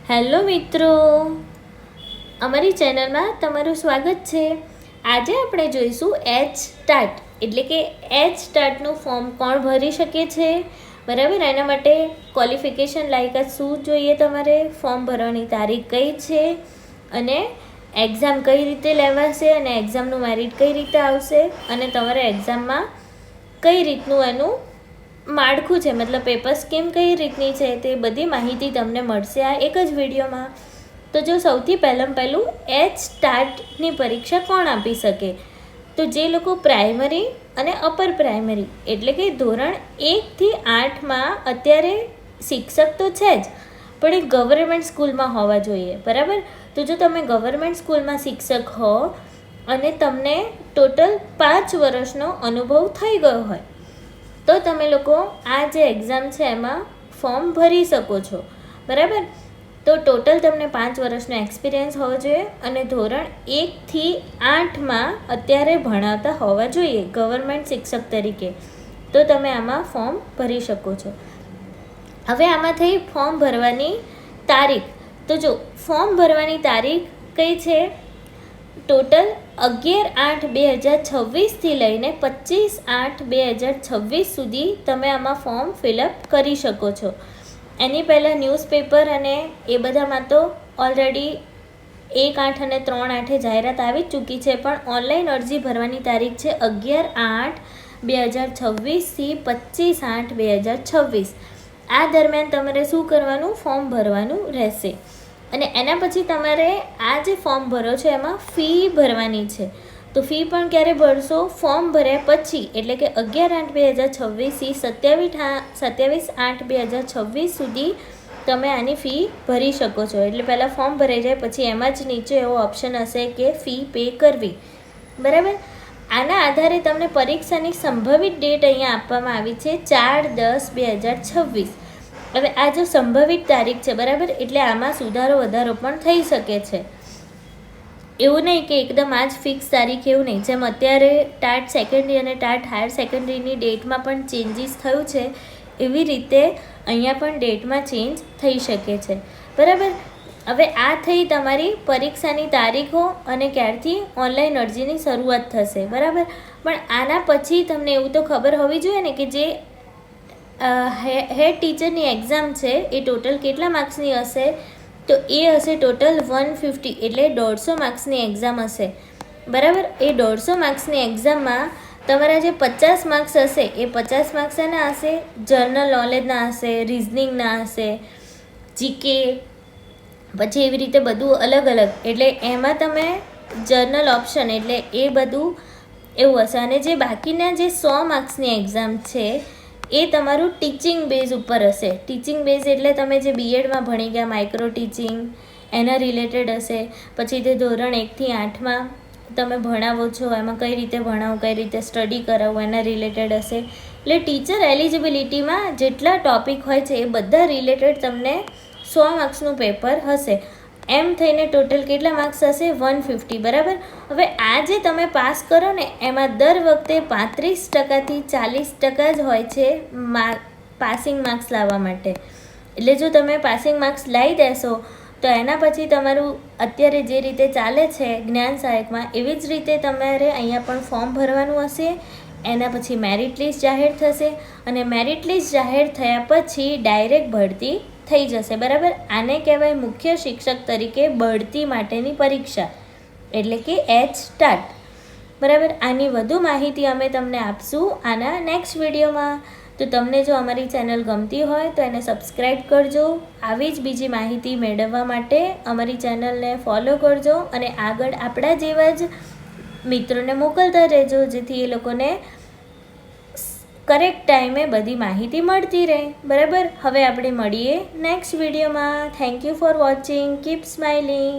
Hello મિત્રો, અમારી ચેનલમાં તમારું સ્વાગત છે. આજે આપણે જોઈશું એચ સ્ટાર્ટ એટલે કે એચ સ્ટાર્ટનું ફોર્મ કોણ ભરી શકે છે, બરાબર. એના માટે ક્વોલિફિકેશન લાયકાત શું જોઈએ, તમારે ફોર્મ ભરવાની તારીખ કઈ છે અને એક્ઝામ કઈ રીતે લેવાશે અને એક્ઝામનું મેરિટ કઈ રીતે આવશે અને તમારે એક્ઝામમાં કઈ રીતનું એનું માળખું છે, મતલબ પેપર સ્કીમ કઈ રીતની છે, તે બધી માહિતી તમને મળશે આ એક જ વિડીયોમાં. તો જો સૌથી પહેલું એચ સ્ટાર્ટની પરીક્ષા કોણ આપી શકે, તો જે લોકો પ્રાઇમરી અને અપર પ્રાઇમરી એટલે કે ધોરણ 1 થી 8માં અત્યારે શિક્ષક તો છે જ, પણ એ ગવર્મેન્ટ સ્કૂલમાં હોવા જોઈએ, બરાબર. તો જો તમે ગવર્મેન્ટ સ્કૂલમાં શિક્ષક હો અને તમને ટોટલ 5 વર્ષનો અનુભવ થઈ ગયો હોય તો તમે લોકો આ જે એક્ઝામ છે એમાં ફોર્મ ભરી શકો છો, બરાબર. તો ટોટલ તમને 5 વર્ષનો એક્સપિરિયન્સ હોવો જોઈએ અને ધોરણ 1 થી 8માં અત્યારે ભણાવતા હોવા જોઈએ ગવર્મેન્ટ શિક્ષક તરીકે, તો તમે આમાં ફોર્મ ભરી શકો છો. હવે આમાં થઈ ફોર્મ ભરવાની તારીખ. તો જો ફોર્મ ભરવાની તારીખ કઈ છે, ટોટલ 11/8/2026 લઈને 25/8/2026 સુધી તમે આમાં ફોર્મ ફિલઅપ કરી શકો છો. એની પહેલાં ન્યૂઝપેપર અને એ બધામાં તો ઓલરેડી 1/8 અને 3/8 જાહેરાત આવી જ ચૂકી છે, પણ ઓનલાઈન અરજી ભરવાની તારીખ છે 11/8/2026 થી 25/8/2026. આ દરમિયાન તમારે શું કરવાનું, ફોર્મ ભરવાનું રહેશે. અને એના પછી તમારે આ જે ફોર્મ ભરો છો એમાં ફી ભરવાની છે. તો ફી પણ ક્યારે ભરશો, ફોર્મ ભર્યા પછી, એટલે કે 11/8/2026 થી 27/8/2026 સુધી તમે આની ફી ભરી શકો છો. એટલે પહેલાં ફોર્મ ભરાઈ જાય પછી એમાં જ નીચે એવો ઓપ્શન હશે કે ફી પે કરવી, બરાબર. આના આધારે તમને પરીક્ષાની સંભવિત ડેટ અહીંયા આપવામાં આવી છે 4/10/2026. હવે આ જો સંભવિત તારીખ છે, બરાબર, એટલે આમાં સુધારો વધારો પણ થઈ શકે છે. એવું નહીં કે એકદમ આ જ ફિક્સ તારીખ, એવું નહીં. જેમ અત્યારે ટાટ સેકન્ડરી અને ટાટ હાયર સેકન્ડરીની ડેટમાં પણ ચેન્જીસ થયું છે, એવી રીતે અહીંયા પણ ડેટમાં ચેન્જ થઈ શકે છે, બરાબર. હવે આ થઈ તમારી પરીક્ષાની તારીખો અને ક્યારથી ઓનલાઈન અરજીની શરૂઆત થશે, બરાબર. પણ આના પછી તમને એવું તો ખબર હોવી જોઈએ ને કે જે હેડ ટીચરની એક્ઝામ છે એ ટોટલ કેટલા માર્ક્સની હશે, તો એ હશે ટોટલ 150, એટલે 150 માર્ક્સની એક્ઝામ હશે, બરાબર. એ 150 માર્ક્સની એક્ઝામમાં તમારા જે 50 માર્ક્સ હશે એ 50 માર્ક્સ એના હશે જનરલ નોલેજના હશે, રિઝનિંગના હશે, જીકે, પછી એવી રીતે બધું અલગ અલગ. એટલે એમાં તમે જનરલ ઓપ્શન એટલે એ બધું એવું હશે. અને જે બાકીના જે 100 માર્ક્સની એક્ઝામ છે એ તમારું ટીચિંગ બેઝ ઉપર હશે. ટીચિંગ બેઝ એટલે તમે જે બીએડમાં ભણી ગયા માઇક્રો ટીચિંગ, એના રિલેટેડ હશે. પછી તે ધોરણ 1 થી 8માં તમે ભણાવો છો એમાં કઈ રીતે ભણાવો, કઈ રીતે સ્ટડી કરાવો, એના રિલેટેડ હશે. એટલે ટીચર એલિજિબિલિટીમાં જેટલા ટોપિક હોય છે એ બધા રિલેટેડ તમને 100 માર્ક્સનું પેપર હશે. એમ થઈને ટોટલ કેટલા માર્ક્સ હશે, 150, બરાબર. હવે આ જે તમે પાસ કરો ને એમાં દર વખતે 35%થી 40% જ હોય છે પાસિંગ માર્ક્સ લાવવા માટે. એટલે જો તમે પાસિંગ માર્ક્સ લાવી દેશો તો એના પછી તમારું અત્યારે જે રીતે ચાલે છે જ્ઞાન સહાયકમાં, એવી જ રીતે તમારે અહીંયા પણ ફોર્મ ભરવાનું હશે. એના પછી મેરિટ લિસ્ટ જાહેર થશે અને મેરિટ લિસ્ટ જાહેર થયા પછી ડાયરેક્ટ ભરતી થઈ જશે, બરાબર. આને કહેવાય મુખ્ય શિક્ષક તરીકે બઢતી માટેની પરીક્ષા, એટલે કે એચ સ્ટાર્ટ, બરાબર. આની વધુ માહિતી અમે તમને આપશું આના નેક્સ્ટ વિડીયોમાં. તો તમને જો અમારી ચેનલ ગમતી હોય તો એને સબસ્ક્રાઈબ કરજો. આવી જ બીજી માહિતી મેળવવા માટે અમારી ચેનલને ફોલો કરજો અને આગળ આપણા જેવા જ મિત્રોને મોકલતા રહેજો, જેથી એ લોકોને કરેક્ટ ટાઈમે બધી માહિતી મળતી રહે, બરાબર. હવે આપણે મળીએ નેક્સ્ટ વિડીયોમાં. Thank you for watching. Keep smiling.